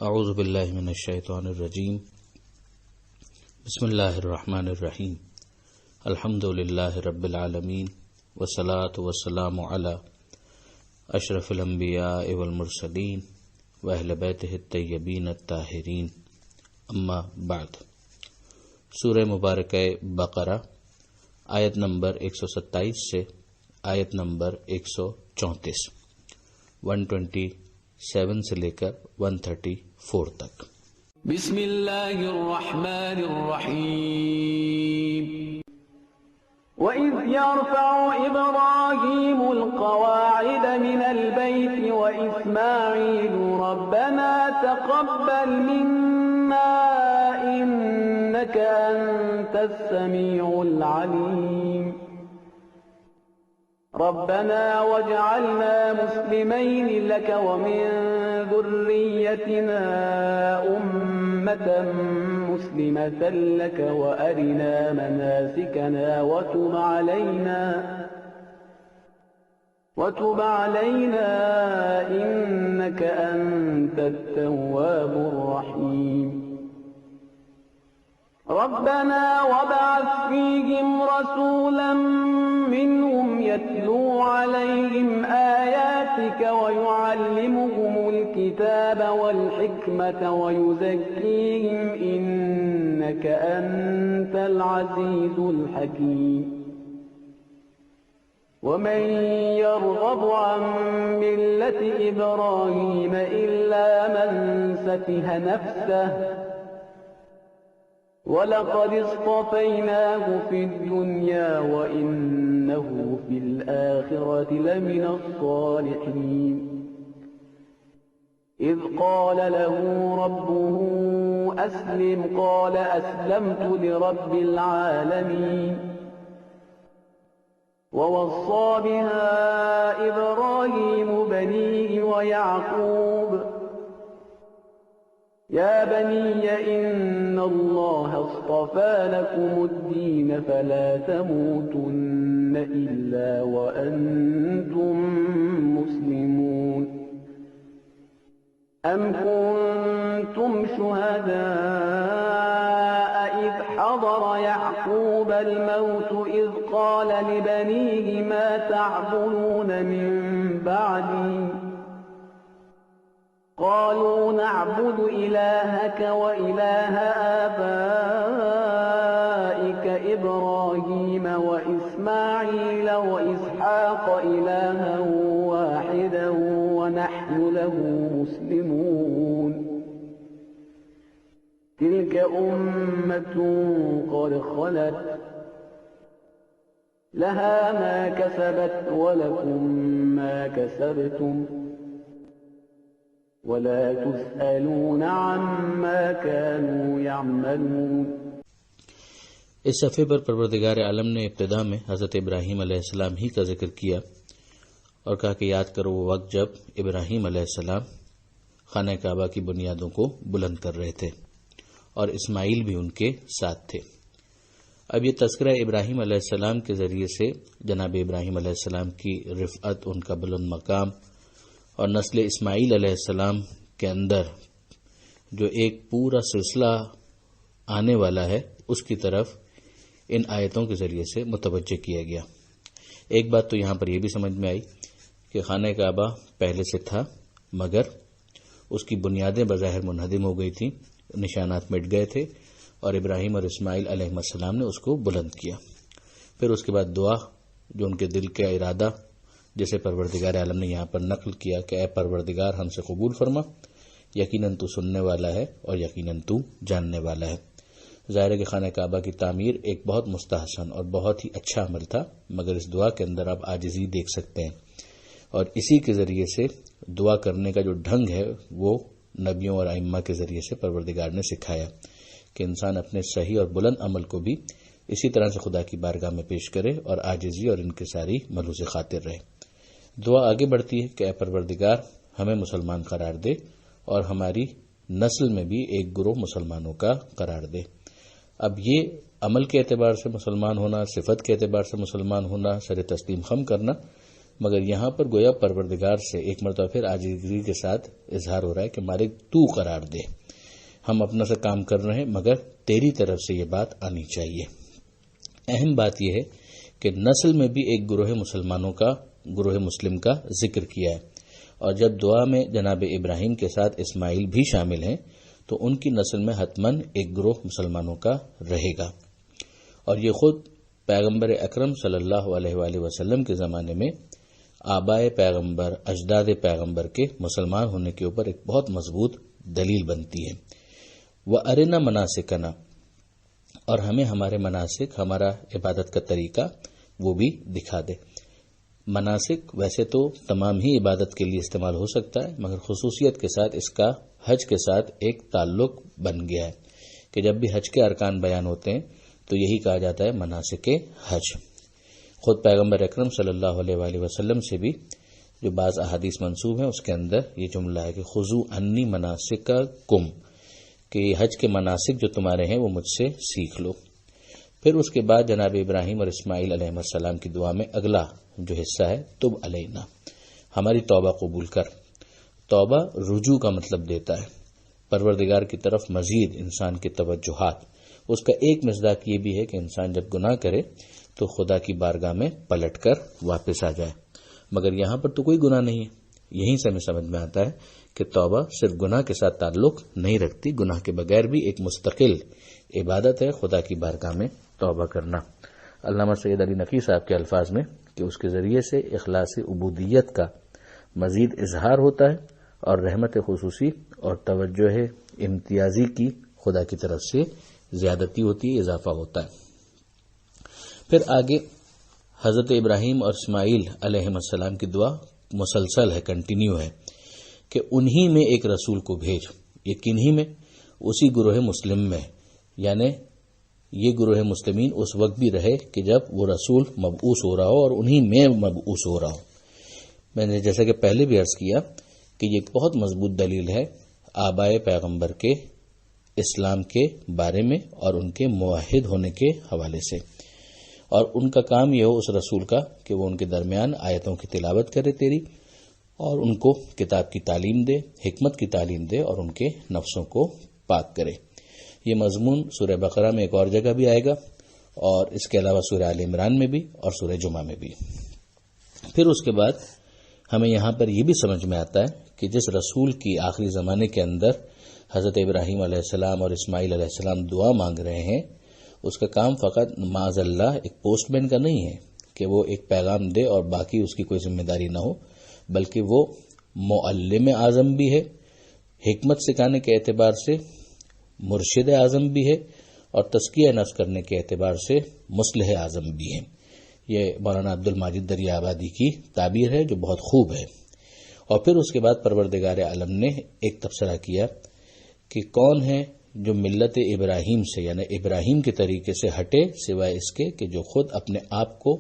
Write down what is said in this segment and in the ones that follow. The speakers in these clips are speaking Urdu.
اعوذ باللہ من الشیطان الرجیم بسم اللہ الرحمن الرحیم الحمد للہ رب العالمین والصلاة والسلام علی اشرف الانبیاء والمرسلین واہل بیتہ الطیبین الطاہرین اما بعد۔ سورہ مبارکہ بقرہ آیت نمبر 127 سے آیت نمبر 134، 127 سے لے کر 134 تک۔ بسم اللہ الرحمن الرحیم۔ وَإِذْ يَرْفَعُ إِبْرَاهِيمُ الْقَوَاعِدَ مِنَ الْبَيْتِ وَإِسْمَاعِيلُ رَبَّنَا تَقَبَّلْ مِنَّا إِنَّكَ أَنْتَ السَّمِيعُ الْعَلِيمُ رَبَّنَا وَاجْعَلْنَا مُسْلِمَيْنِ لَكَ وَمِن ذُرِّيَّتِنَا أُمَّةً مُسْلِمَةً لَكَ وَأَرِنَا مَنَاسِكَنَا وَتُبْ عَلَيْنَا إِنَّكَ أَنْتَ التَّوَّابُ الرَّحِيمُ رَبَّنَا وَابْعَثْ فِيهِمْ رَسُولًا مِّنْهُمْ يَتْلُو عَلَيْهِمْ آيَاتِكَ وَيُعَلِّمُهُمُ الْكِتَابَ وَالْحِكْمَةَ وَيُزَكِّيهِمْ إِنَّكَ أَنْتَ الْعَزِيزُ الْحَكِيمُ وَمَنْ يَرْغَبُ عَنْ مِلَّةِ إِبْرَاهِيمَ إِلَّا مَنْ سَفِهَ نَفْسَهُ وَلَقَدِ اصْطَفَيْنَاهُ فِي الدُّنْيَا وَإِنَّهُ فِي الْآخِرَةِ لَمِنَ الصَّالِحِينَ إِذْ قَالَ لَهُ رَبُّهُ أَسْلِمْ قَالَ أَسْلَمْتُ لِرَبِّ الْعَالَمِينَ وَوَصَّى بِهَا إِبْرَاهِيمُ بَنِيهِ وَيَعْقُوبُ يَا بَنِيَّ إِنَّ اللَّهَ اصْطَفَى لَكُمُ الدِّينَ فَلَا تَمُوتُنَّ إِلَّا وَأَنْتُمْ مُسْلِمُونَ أَمْ كُنْتُمْ شُهَدَاءَ إِذْ حَضَرَ يَعْقُوبَ الْمَوْتُ إِذْ قَالَ لِبَنِيهِ مَا تَعْبُدُونَ مِنْ بَعْدِي قَالُوا نَعْبُدُ إِلَٰهَكَ وَإِلَٰهَ آبَائِكَ إِبْرَاهِيمَ وَإِسْمَاعِيلَ وَإِسْحَاقَ إِلَٰهًا وَاحِدًا وَنَحْنُ لَهُ مُسْلِمُونَ تِلْكَ أُمَّةٌ قَدْ خَلَتْ لَهَا مَا كَسَبَتْ وَلَكُمْ مَا كَسَبْتُمْ وَلَا تُسْأَلُونَ عَمَّا كَانُوا يَعْمَلُونَ۔ اس صفحے پر پروردگار عالم نے ابتدا میں حضرت ابراہیم علیہ السلام ہی کا ذکر کیا اور کہا کہ یاد کرو وہ وقت جب ابراہیم علیہ السلام خانہ کعبہ کی بنیادوں کو بلند کر رہے تھے اور اسماعیل بھی ان کے ساتھ تھے۔ اب یہ تذکرہ ابراہیم علیہ السلام کے ذریعے سے جناب ابراہیم علیہ السلام کی رفعت، ان کا بلند مقام اور نسل اسماعیل علیہ السلام کے اندر جو ایک پورا سلسلہ آنے والا ہے اس کی طرف ان آیتوں کے ذریعے سے متوجہ کیا گیا۔ ایک بات تو یہاں پر یہ بھی سمجھ میں آئی کہ خانہ کعبہ پہلے سے تھا مگر اس کی بنیادیں بظاہر منہدم ہو گئی تھیں، نشانات مٹ گئے تھے اور ابراہیم اور اسماعیل علیہ السلام نے اس کو بلند کیا۔ پھر اس کے بعد دعا جو ان کے دل کا ارادہ جسے پروردگار عالم نے یہاں پر نقل کیا کہ اے پروردگار ہم سے قبول فرما، یقیناً تو سننے والا ہے اور یقیناً تو جاننے والا ہے۔ ظاہر ہے کہ خانہ کعبہ کی تعمیر ایک بہت مستحسن اور بہت ہی اچھا عمل تھا، مگر اس دعا کے اندر آپ عاجزی دیکھ سکتے ہیں، اور اسی کے ذریعے سے دعا کرنے کا جو ڈھنگ ہے وہ نبیوں اور ائمہ کے ذریعے سے پروردگار نے سکھایا کہ انسان اپنے صحیح اور بلند عمل کو بھی اسی طرح سے خدا کی بارگاہ میں پیش کرے اور عاجزی اور انکساری ملحوظ خاطر رہے۔ دعا آگے بڑھتی ہے کہ اے پروردگار ہمیں مسلمان قرار دے اور ہماری نسل میں بھی ایک گروہ مسلمانوں کا قرار دے۔ اب یہ عمل کے اعتبار سے مسلمان ہونا، صفت کے اعتبار سے مسلمان ہونا، سر تسلیم خم کرنا مگر یہاں پر گویا پروردگار سے ایک مرتبہ پھر عاجزی کے ساتھ اظہار ہو رہا ہے کہ مالک تو قرار دے، ہم اپنا سا کام کر رہے ہیں مگر تیری طرف سے یہ بات آنی چاہیے۔ اہم بات یہ ہے کہ نسل میں بھی ایک گروہ مسلمانوں کا، گروہ مسلم کا ذکر کیا ہے، اور جب دعا میں جناب ابراہیم کے ساتھ اسماعیل بھی شامل ہیں تو ان کی نسل میں حتماً ایک گروہ مسلمانوں کا رہے گا، اور یہ خود پیغمبر اکرم صلی اللہ علیہ وآلہ وسلم کے زمانے میں آبائے پیغمبر، اجداد پیغمبر کے مسلمان ہونے کے اوپر ایک بہت مضبوط دلیل بنتی ہے۔ وَأَرِنَا مَنَاسِكَنَا، اور ہمیں ہمارے مناسک، ہمارا عبادت کا طریقہ وہ بھی دکھا دے۔ مناسک ویسے تو تمام ہی عبادت کے لیے استعمال ہو سکتا ہے، مگر خصوصیت کے ساتھ اس کا حج کے ساتھ ایک تعلق بن گیا ہے کہ جب بھی حج کے ارکان بیان ہوتے ہیں تو یہی کہا جاتا ہے مناسک حج۔ خود پیغمبر اکرم صلی اللہ علیہ وآلہ وسلم سے بھی جو بعض احادیث منسوب ہیں اس کے اندر یہ جملہ ہے کہ خذوا عنی مناسککم، کہ یہ حج کے مناسک جو تمہارے ہیں وہ مجھ سے سیکھ لو۔ پھر اس کے بعد جناب ابراہیم اور اسماعیل علیہ السلام کی دعا میں اگلا جو حصہ ہے تب علینا، ہماری توبہ قبول کر۔ توبہ رجوع کا مطلب دیتا ہے، پروردگار کی طرف مزید انسان کی توجہات۔ اس کا ایک مصداق یہ بھی ہے کہ انسان جب گناہ کرے تو خدا کی بارگاہ میں پلٹ کر واپس آ جائے، مگر یہاں پر تو کوئی گناہ نہیں ہے۔ یہیں سے ہمیں سمجھ میں آتا ہے کہ توبہ صرف گناہ کے ساتھ تعلق نہیں رکھتی، گناہ کے بغیر بھی ایک مستقل عبادت ہے خدا کی بارگاہ میں توبہ کرنا۔ علامہ سید علی نقی صاحب کے الفاظ میں کہ اس کے ذریعے سے اخلاص عبودیت کا مزید اظہار ہوتا ہے اور رحمت خصوصی اور توجہ امتیازی کی خدا کی طرف سے زیادتی ہوتی ہے، اضافہ ہوتا ہے۔ پھر آگے حضرت ابراہیم اور اسماعیل علیہ السلام کی دعا مسلسل ہے، کنٹینیو ہے کہ انہی میں ایک رسول کو بھیج۔ یہ کنہی میں؟ اسی گروہ مسلم میں، یعنی یہ گروہ مسلمین اس وقت بھی رہے کہ جب وہ رسول مبعوث ہو رہا ہو اور انہی میں مبعوث ہو رہا ہو۔ میں نے جیسا کہ پہلے بھی عرض کیا کہ یہ بہت مضبوط دلیل ہے آبائے پیغمبر کے اسلام کے بارے میں اور ان کے موحد ہونے کے حوالے سے، اور ان کا کام یہ ہو اس رسول کا کہ وہ ان کے درمیان آیتوں کی تلاوت کرے تیری، اور ان کو کتاب کی تعلیم دے، حکمت کی تعلیم دے، اور ان کے نفسوں کو پاک کرے۔ یہ مضمون سورہ بقرہ میں ایک اور جگہ بھی آئے گا، اور اس کے علاوہ سورہ آل عمران میں بھی اور سورہ جمعہ میں بھی۔ پھر اس کے بعد ہمیں یہاں پر یہ بھی سمجھ میں آتا ہے کہ جس رسول کی آخری زمانے کے اندر حضرت ابراہیم علیہ السلام اور اسماعیل علیہ السلام دعا مانگ رہے ہیں، اس کا کام فقط معاذ اللہ ایک پوسٹ مین کا نہیں ہے کہ وہ ایک پیغام دے اور باقی اس کی کوئی ذمہ داری نہ ہو، بلکہ وہ معلم اعظم بھی ہے، حکمت سکھانے کے اعتبار سے مرشد اعظم بھی ہے، اور تزکیہ نفس کرنے کے اعتبار سے مصلح اعظم بھی ہے۔ یہ مولانا عبد الماجد دریا آبادی کی تعبیر ہے جو بہت خوب ہے۔ اور پھر اس کے بعد پروردگار عالم نے ایک تبصرہ کیا کہ کون ہے جو ملت ابراہیم سے، یعنی ابراہیم کے طریقے سے ہٹے سوائے اس کے کہ جو خود اپنے آپ کو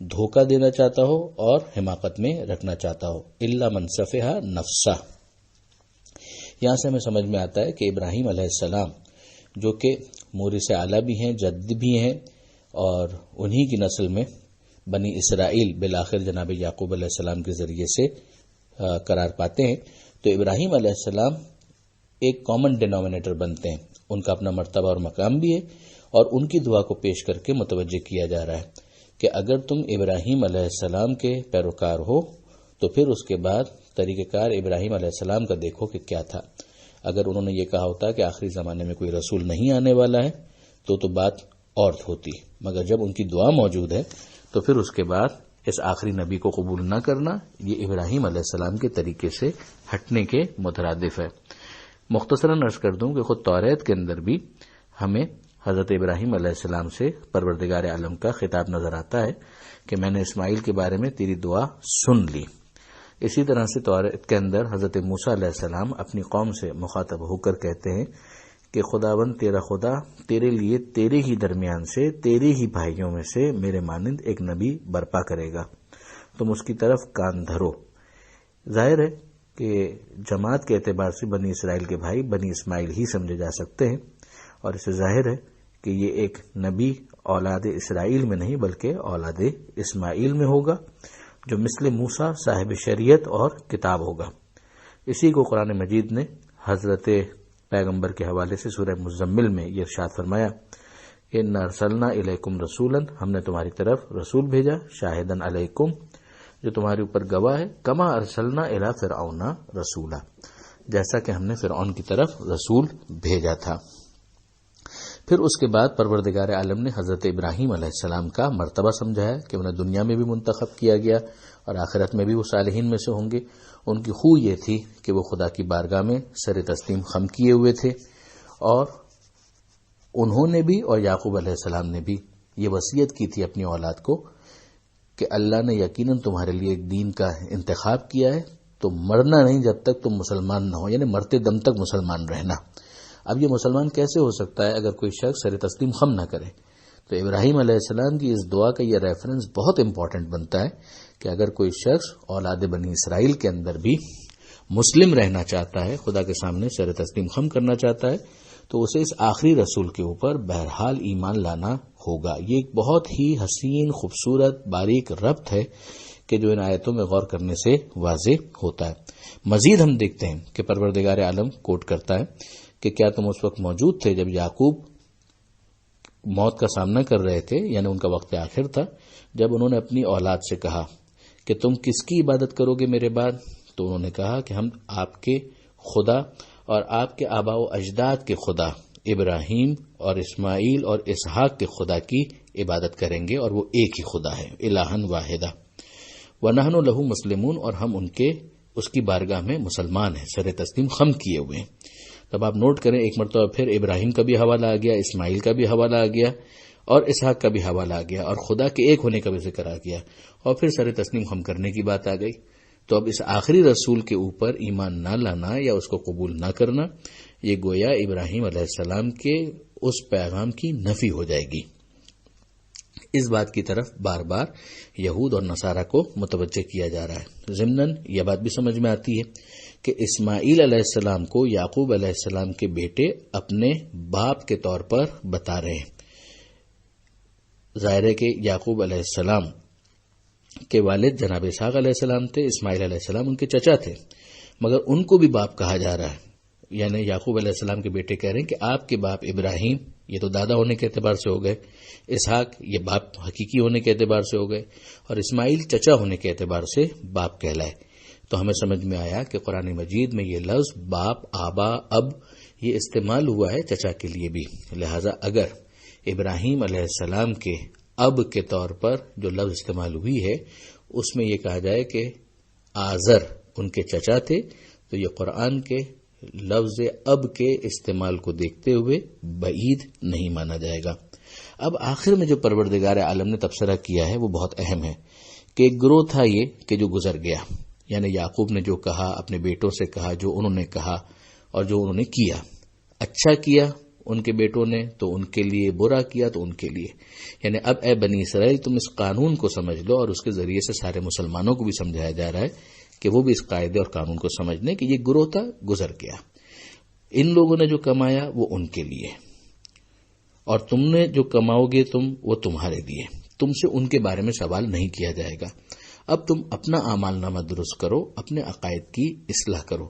دھوکہ دینا چاہتا ہو اور حماقت میں رکھنا چاہتا ہو، الا من سفہ نفسہ۔ یہاں سے ہمیں سمجھ میں آتا ہے کہ ابراہیم علیہ السلام جو کہ مورث اعلیٰ بھی ہیں، جد بھی ہیں، اور انہی کی نسل میں بنی اسرائیل بالآخر جناب یعقوب علیہ السلام کے ذریعے سے قرار پاتے ہیں، تو ابراہیم علیہ السلام ایک کامن ڈینومینیٹر بنتے ہیں، ان کا اپنا مرتبہ اور مقام بھی ہے، اور ان کی دعا کو پیش کر کے متوجہ کیا جا رہا ہے کہ اگر تم ابراہیم علیہ السلام کے پیروکار ہو تو پھر اس کے بعد طریقہ کار ابراہیم علیہ السلام کا دیکھو کہ کیا تھا۔ اگر انہوں نے یہ کہا ہوتا کہ آخری زمانے میں کوئی رسول نہیں آنے والا ہے تو بات اور ہوتی، مگر جب ان کی دعا موجود ہے تو پھر اس کے بعد اس آخری نبی کو قبول نہ کرنا یہ ابراہیم علیہ السلام کے طریقے سے ہٹنے کے مترادف ہے۔ مختصراً عرض کر دوں کہ خود توریت کے اندر بھی ہمیں حضرت ابراہیم علیہ السلام سے پروردگار عالم کا خطاب نظر آتا ہے کہ میں نے اسماعیل کے بارے میں تیری دعا سن لی۔ اسی طرح سے توریت کے اندر حضرت موسیٰ علیہ السلام اپنی قوم سے مخاطب ہو کر کہتے ہیں کہ خداوند تیرا خدا تیرے لیے تیرے ہی درمیان سے تیرے ہی بھائیوں میں سے میرے مانند ایک نبی برپا کرے گا، تم اس کی طرف کان دھرو۔ ظاہر ہے کہ جماعت کے اعتبار سے بنی اسرائیل کے بھائی بنی اسماعیل ہی سمجھے جا سکتے ہیں، اور اسے ظاہر ہے کہ یہ ایک نبی اولاد اسرائیل میں نہیں بلکہ اولاد اسماعیل میں ہوگا، جو مثل موسیٰ صاحب شریعت اور کتاب ہوگا۔ اسی کو قرآن مجید نے حضرت پیغمبر کے حوالے سے سورہ مزمل میں یہ ارشاد فرمایا کہ اِنَّا أَرْسَلْنَا إِلَيْكُمْ رَسُولًا، ہم نے تمہاری طرف رسول بھیجا، شاہدًا علیکم، جو تمہارے اوپر گواہ ہے، کما ارسلنا الی فرعون رسولا، جیسا کہ ہم نے فرعون کی طرف رسول بھیجا تھا۔ پھر اس کے بعد پروردگار عالم نے حضرت ابراہیم علیہ السلام کا مرتبہ سمجھایا کہ انہیں دنیا میں بھی منتخب کیا گیا اور آخرت میں بھی وہ صالحین میں سے ہوں گے۔ ان کی خو یہ تھی کہ وہ خدا کی بارگاہ میں سر تسلیم خم کیے ہوئے تھے، اور انہوں نے بھی اور یعقوب علیہ السلام نے بھی یہ وصیت کی تھی اپنی اولاد کو کہ اللہ نے یقیناً تمہارے لیے ایک دین کا انتخاب کیا ہے، تو مرنا نہیں جب تک تم مسلمان نہ ہو، یعنی مرتے دم تک مسلمان رہنا۔ اب یہ مسلمان کیسے ہو سکتا ہے اگر کوئی شخص سر تسلیم خم نہ کرے؟ تو ابراہیم علیہ السلام کی اس دعا کا یہ ریفرنس بہت امپورٹنٹ بنتا ہے کہ اگر کوئی شخص اولاد بنی اسرائیل کے اندر بھی مسلم رہنا چاہتا ہے، خدا کے سامنے سر تسلیم خم کرنا چاہتا ہے، تو اسے اس آخری رسول کے اوپر بہرحال ایمان لانا ہوگا۔ یہ ایک بہت ہی حسین، خوبصورت، باریک ربط ہے کہ جو ان آیتوں میں غور کرنے سے واضح ہوتا ہے۔ مزید ہم دیکھتے ہیں کہ پروردگار عالم کوٹ کرتا ہے کہ کیا تم اس وقت موجود تھے جب یعقوب موت کا سامنا کر رہے تھے، یعنی ان کا وقت آخر تھا، جب انہوں نے اپنی اولاد سے کہا کہ تم کس کی عبادت کرو گے میرے بعد؟ تو انہوں نے کہا کہ ہم آپ کے خدا اور آپ کے آباء و اجداد کے خدا ابراہیم اور اسماعیل اور اسحاق کے خدا کی عبادت کریں گے، اور وہ ایک ہی خدا ہے، الہًا واحدہ، وَنَحْنُ لَهُ مُسْلِمُونَ، اور ہم اس کی بارگاہ میں مسلمان ہیں، سر تسلیم خم کیے ہوئے ہیں۔ تب آپ نوٹ کریں ایک مرتبہ پھر ابراہیم کا بھی حوالہ آ گیا، اسماعیل کا بھی حوالہ آ گیا، اور اسحاق کا بھی حوالہ آ گیا، اور خدا کے ایک ہونے کا بھی ذکر آ گیا، اور پھر سر تسلیم خم کرنے کی بات آ گئی۔ تو اب اس آخری رسول کے اوپر ایمان نہ لانا یا اس کو قبول نہ کرنا، یہ گویا ابراہیم علیہ السلام کے اس پیغام کی نفی ہو جائے گی۔ اس بات کی طرف بار بار یہود اور نصارہ کو متوجہ کیا جا رہا ہے۔ ضمناً یہ بات بھی سمجھ میں آتی ہے کہ اسماعیل علیہ السلام کو یعقوب علیہ السلام کے بیٹے اپنے باپ کے طور پر بتا رہے ہیں۔ ظاہر ہے کہ یعقوب علیہ السلام کے والد جناب اسحاق علیہ السلام تھے، اسماعیل علیہ السلام ان کے چچا تھے، مگر ان کو بھی باپ کہا جا رہا ہے۔ یعنی یعقوب علیہ السلام کے بیٹے کہہ رہے ہیں کہ آپ کے باپ ابراہیم، یہ تو دادا ہونے کے اعتبار سے ہو گئے، اسحاق یہ باپ حقیقی ہونے کے اعتبار سے ہو گئے، اور اسماعیل چچا ہونے کے اعتبار سے باپ کہلائے۔ تو ہمیں سمجھ میں آیا کہ قرآن مجید میں یہ لفظ باپ، آبا، اب یہ استعمال ہوا ہے چچا کے لیے بھی، لہذا اگر ابراہیم علیہ السلام کے اب کے طور پر جو لفظ استعمال ہوئی ہے اس میں یہ کہا جائے کہ آزر ان کے چچا تھے، تو یہ قرآن کے لفظ اب کے استعمال کو دیکھتے ہوئے بعید نہیں مانا جائے گا۔ اب آخر میں جو پروردگار عالم نے تبصرہ کیا ہے وہ بہت اہم ہے کہ ایک گروہ تھا یہ کہ جو گزر گیا، یعنی یعقوب نے جو کہا، اپنے بیٹوں سے کہا، جو انہوں نے کہا اور جو انہوں نے کیا، اچھا کیا ان کے بیٹوں نے تو ان کے لیے، برا کیا تو ان کے لیے، یعنی اب اے بنی اسرائیل تم اس قانون کو سمجھ لو، اور اس کے ذریعے سے سارے مسلمانوں کو بھی سمجھایا جا رہا ہے کہ وہ بھی اس قاعدے اور قانون کو سمجھ لیں کہ یہ گروہ تھا، گزر گیا، ان لوگوں نے جو کمایا وہ ان کے لیے، اور تم نے جو کماؤ گے تم، وہ تمہارے لیے، تم سے ان کے بارے میں سوال نہیں کیا جائے گا۔ اب تم اپنا اعمال نامہ درست کرو، اپنے عقائد کی اصلاح کرو،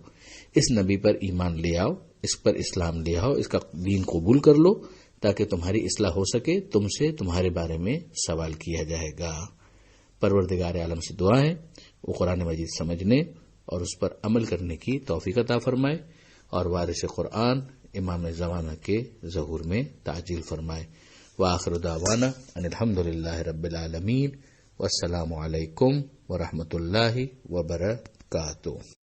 اس نبی پر ایمان لے آؤ، اس پر اسلام لے آؤ، اس کا دین قبول کر لو تاکہ تمہاری اصلاح ہو سکے، تم سے تمہارے بارے میں سوال کیا جائے گا۔ پروردگار عالم سے دعا ہے وہ قرآن مجید سمجھنے اور اس پر عمل کرنے کی توفیق عطا فرمائے، اور وارث قرآن امام زمانہ کے ظہور میں تعجیل فرمائے۔ وآخر دعوانا ان الحمدللہ رب العالمین، والسلام علیکم ورحمۃ اللہ وبرکاتہ۔